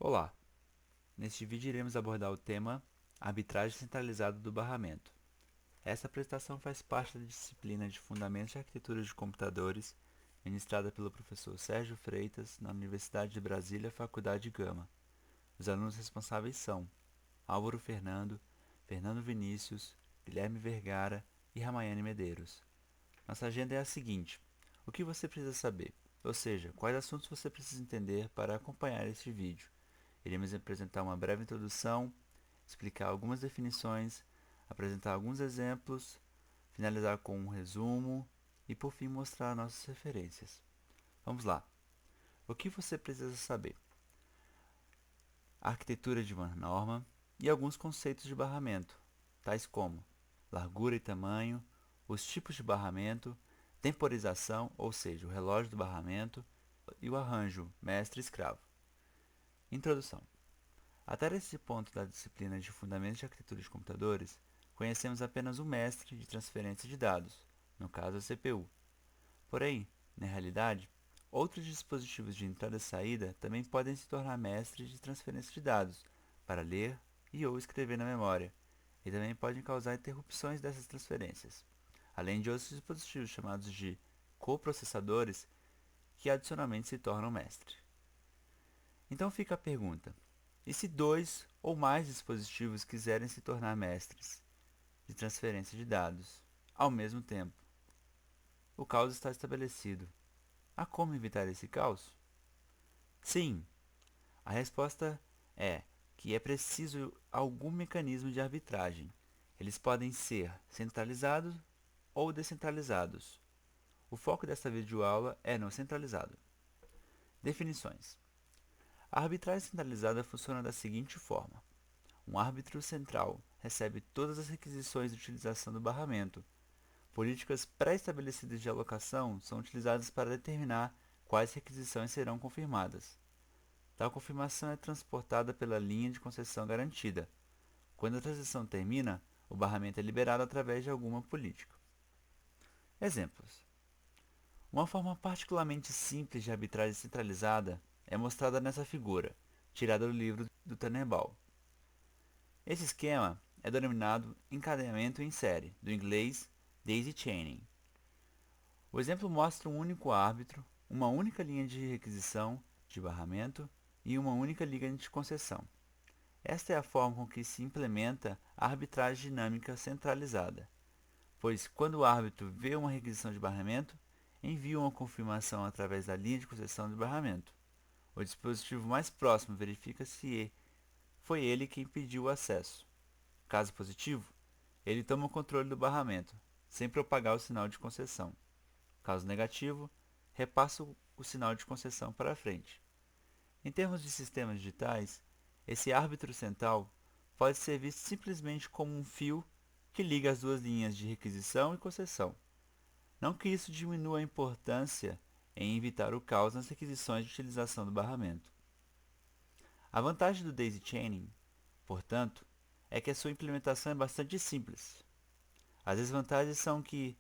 Olá, neste vídeo iremos abordar o tema Arbitragem Centralizada do Barramento. Esta apresentação faz parte da disciplina de Fundamentos de Arquitetura de Computadores, ministrada pelo professor Sérgio Freitas, na Universidade de Brasília, Faculdade Gama. Os alunos responsáveis são Álvaro Fernando, Fernando Vinícius, Guilherme Vergara e Ramayane Medeiros. Nossa agenda é a seguinte: o que você precisa saber? Ou seja, quais assuntos você precisa entender para acompanhar este vídeo. Iremos apresentar uma breve introdução, explicar algumas definições, apresentar alguns exemplos, finalizar com um resumo e, por fim, mostrar nossas referências. Vamos lá. O que você precisa saber? A arquitetura de uma norma e alguns conceitos de barramento, tais como largura e tamanho, os tipos de barramento, temporização, ou seja, o relógio do barramento, e o arranjo mestre-escravo. Introdução. Até esse ponto da disciplina de Fundamentos de Arquitetura de Computadores, conhecemos apenas o mestre de transferência de dados, no caso a CPU. Porém, na realidade, outros dispositivos de entrada e saída também podem se tornar mestres de transferência de dados, para ler e ou escrever na memória, e também podem causar interrupções dessas transferências, além de outros dispositivos chamados de coprocessadores, que adicionalmente se tornam mestre. Então fica a pergunta: e se dois ou mais dispositivos quiserem se tornar mestres de transferência de dados ao mesmo tempo? O caos está estabelecido. Há como evitar esse caos? Sim, a resposta é que é preciso algum mecanismo de arbitragem. Eles podem ser centralizados ou descentralizados. O foco desta videoaula é no centralizado. Definições. A arbitragem centralizada funciona da seguinte forma: um árbitro central recebe todas as requisições de utilização do barramento. Políticas pré-estabelecidas de alocação são utilizadas para determinar quais requisições serão confirmadas. Tal confirmação é transportada pela linha de concessão garantida. Quando a transação termina, o barramento é liberado através de alguma política. Exemplos. Uma forma particularmente simples de arbitragem centralizada é mostrada nessa figura, tirada do livro do Tannenbaum. Esse esquema é denominado encadeamento em série, do inglês daisy chaining. O exemplo mostra um único árbitro, uma única linha de requisição, de barramento e uma única linha de concessão. Esta é a forma com que se implementa a arbitragem dinâmica centralizada, pois quando o árbitro vê uma requisição de barramento, envia uma confirmação através da linha de concessão de barramento. O dispositivo mais próximo verifica se foi ele quem pediu o acesso. Caso positivo, ele toma o controle do barramento, sem propagar o sinal de concessão. Caso negativo, repassa o sinal de concessão para frente. Em termos de sistemas digitais, esse árbitro central pode ser visto simplesmente como um fio que liga as duas linhas de requisição e concessão. Não que isso diminua a importância em evitar o caos nas requisições de utilização do barramento. A vantagem do daisy chaining, portanto, é que a sua implementação é bastante simples. As desvantagens são que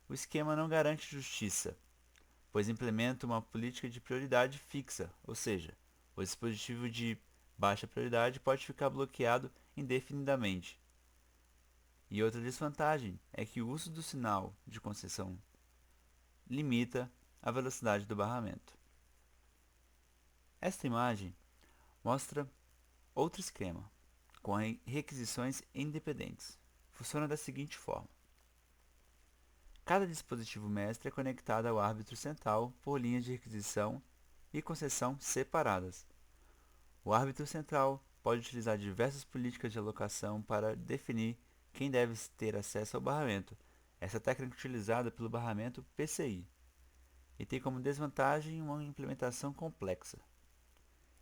o esquema não garante justiça, pois implementa uma política de prioridade fixa, ou seja, o dispositivo de baixa prioridade pode ficar bloqueado indefinidamente. E outra desvantagem é que o uso do sinal de concessão limita a velocidade do barramento. Esta imagem mostra outro esquema, com requisições independentes. Funciona da seguinte forma: cada dispositivo mestre é conectado ao árbitro central por linhas de requisição e concessão separadas. O árbitro central pode utilizar diversas políticas de alocação para definir quem deve ter acesso ao barramento. Essa técnica é utilizada pelo barramento PCI e tem como desvantagem uma implementação complexa.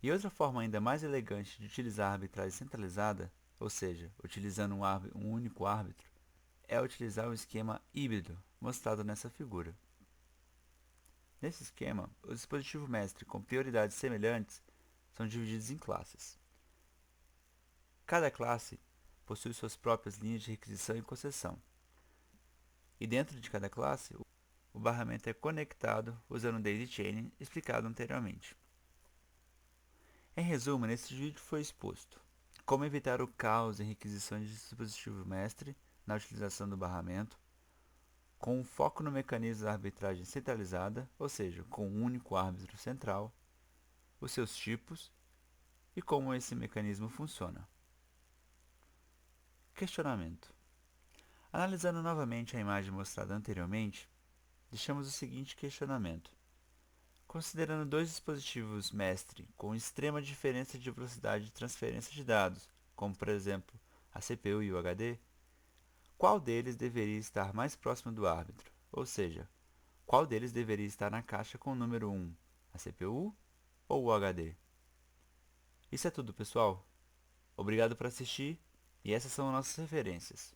E outra forma ainda mais elegante de utilizar a arbitragem centralizada, ou seja, utilizando um único árbitro, é utilizar o esquema híbrido, mostrado nessa figura. Nesse esquema, o dispositivo mestre com prioridades semelhantes são divididos em classes. Cada classe possui suas próprias linhas de requisição e concessão. E dentro de cada classe, o barramento é conectado usando o daisy chaining explicado anteriormente. Em resumo, nesse vídeo foi exposto como evitar o caos em requisições de dispositivo mestre na utilização do barramento, com um foco no mecanismo da arbitragem centralizada, ou seja, com um único árbitro central, os seus tipos e como esse mecanismo funciona. Questionamento. Analisando novamente a imagem mostrada anteriormente, deixamos o seguinte questionamento. Considerando dois dispositivos mestre com extrema diferença de velocidade de transferência de dados, como por exemplo a CPU e o HD, qual deles deveria estar mais próximo do árbitro? Ou seja, qual deles deveria estar na caixa com o número 1, a CPU ou o HD? Isso é tudo, pessoal. Obrigado por assistir e essas são nossas referências.